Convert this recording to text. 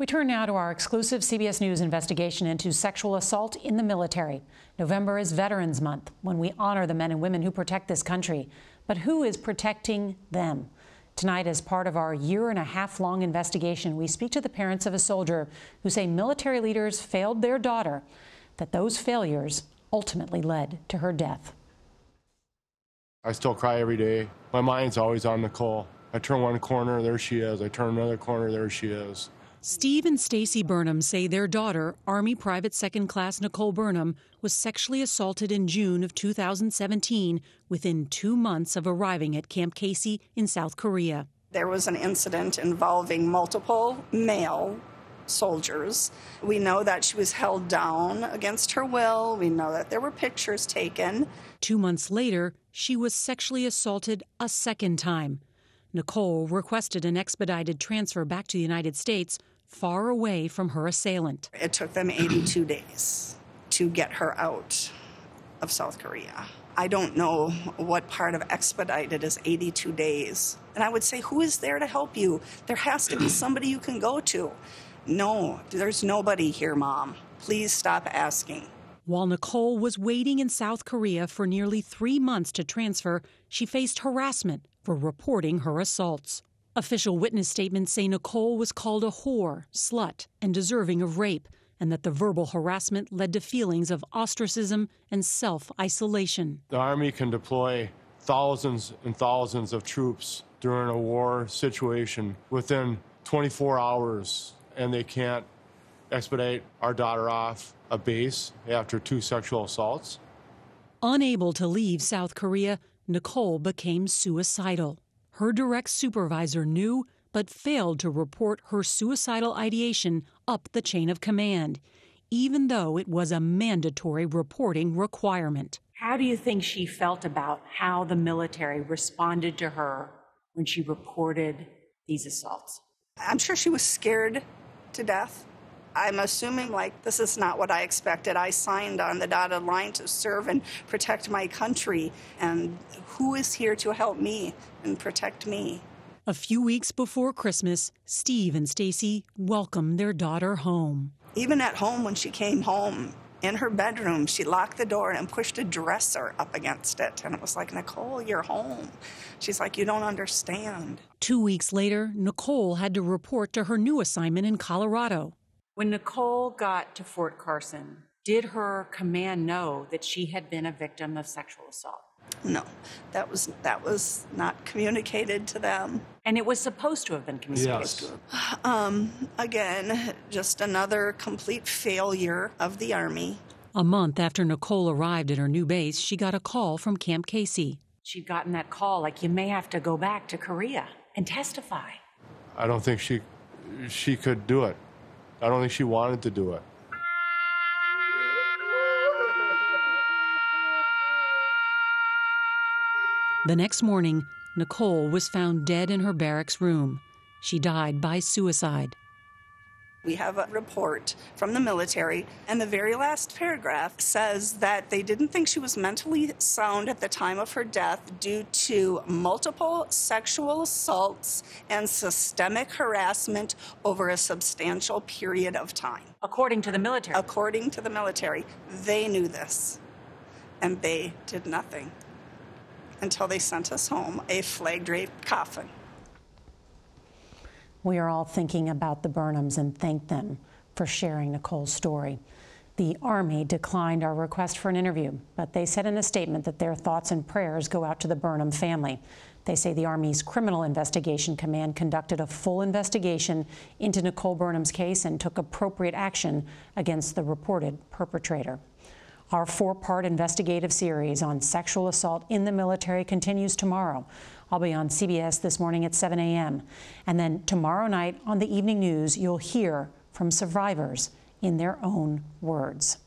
We turn now to our exclusive CBS News investigation into sexual assault in the military. November is Veterans Month, when we honor the men and women who protect this country. But who is protecting them? Tonight, as part of our year-and-a-half-long investigation, we speak to the parents of a soldier who say military leaders failed their daughter, that those failures ultimately led to her death. I still cry every day. My mind's always on Nicole. I turn one corner, there she is. I turn another corner, there she is. Steve and Stacy Burnham say their daughter, Army Private Second Class Nicole Burnham, was sexually assaulted in June of 2017 within 2 months of arriving at Camp Casey in South Korea. There was an incident involving multiple male soldiers. We know that she was held down against her will. We know that there were pictures taken. 2 months later, she was sexually assaulted a second time. Nicole requested an expedited transfer back to the United States, far away from her assailant. It took them 82 days to get her out of South Korea. I don't know what part of expedited is 82 days. And I would say, who is there to help you? There has to be somebody you can go to. No, there's nobody here, Mom. Please stop asking. While Nicole was waiting in South Korea for nearly 3 months to transfer, she faced harassment for reporting her assaults. Official witness statements say Nicole was called a whore, slut, and deserving of rape, and that the verbal harassment led to feelings of ostracism and self-isolation. The Army can deploy thousands and thousands of troops during a war situation within 24 hours, and they can't expedite our daughter off a base after 2 sexual assaults. Unable to leave South Korea, Nicole became suicidal. Her direct supervisor knew, but failed to report her suicidal ideation up the chain of command, even though it was a mandatory reporting requirement. How do you think she felt about how the military responded to her when she reported these assaults? I'm sure she was scared to death. I'm assuming, this is not what I expected. I signed on the dotted line to serve and protect my country. And who is here to help me and protect me? A few weeks before Christmas, Steve and Stacy welcomed their daughter home. Even at home, when she came home, in her bedroom, she locked the door and pushed a dresser up against it. And it was like, Nicole, you're home. She's like, you don't understand. 2 weeks later, Nicole had to report to her new assignment in Colorado. When Nicole got to Fort Carson, did her command know that she had been a victim of sexual assault? No, that was not communicated to them. And it was supposed to have been communicated Yes. to them. Again, just another complete failure of the Army. A month after Nicole arrived at her new base, she got a call from Camp Casey. She'd gotten that call, like, you may have to go back to Korea and testify. I don't think she could do it. I don't think she wanted to do it. The next morning, Nicole was found dead in her barracks room. She died by suicide. We have a report from the military, and the very last paragraph says that they didn't think she was mentally sound at the time of her death due to multiple sexual assaults and systemic harassment over a substantial period of time. According to the military? According to the military. They knew this, and they did nothing until they sent us home a flag-draped coffin. We are all thinking about the Burnhams and thank them for sharing Nicole's story. The Army declined our request for an interview, but they said in a statement that their thoughts and prayers go out to the Burnham family. They say the Army's Criminal Investigation Command conducted a full investigation into Nicole Burnham's case and took appropriate action against the reported perpetrator. Our 4-part investigative series on sexual assault in the military continues tomorrow. I'll be on CBS this morning at 7 a.m. And then tomorrow night on the evening news, you'll hear from survivors in their own words.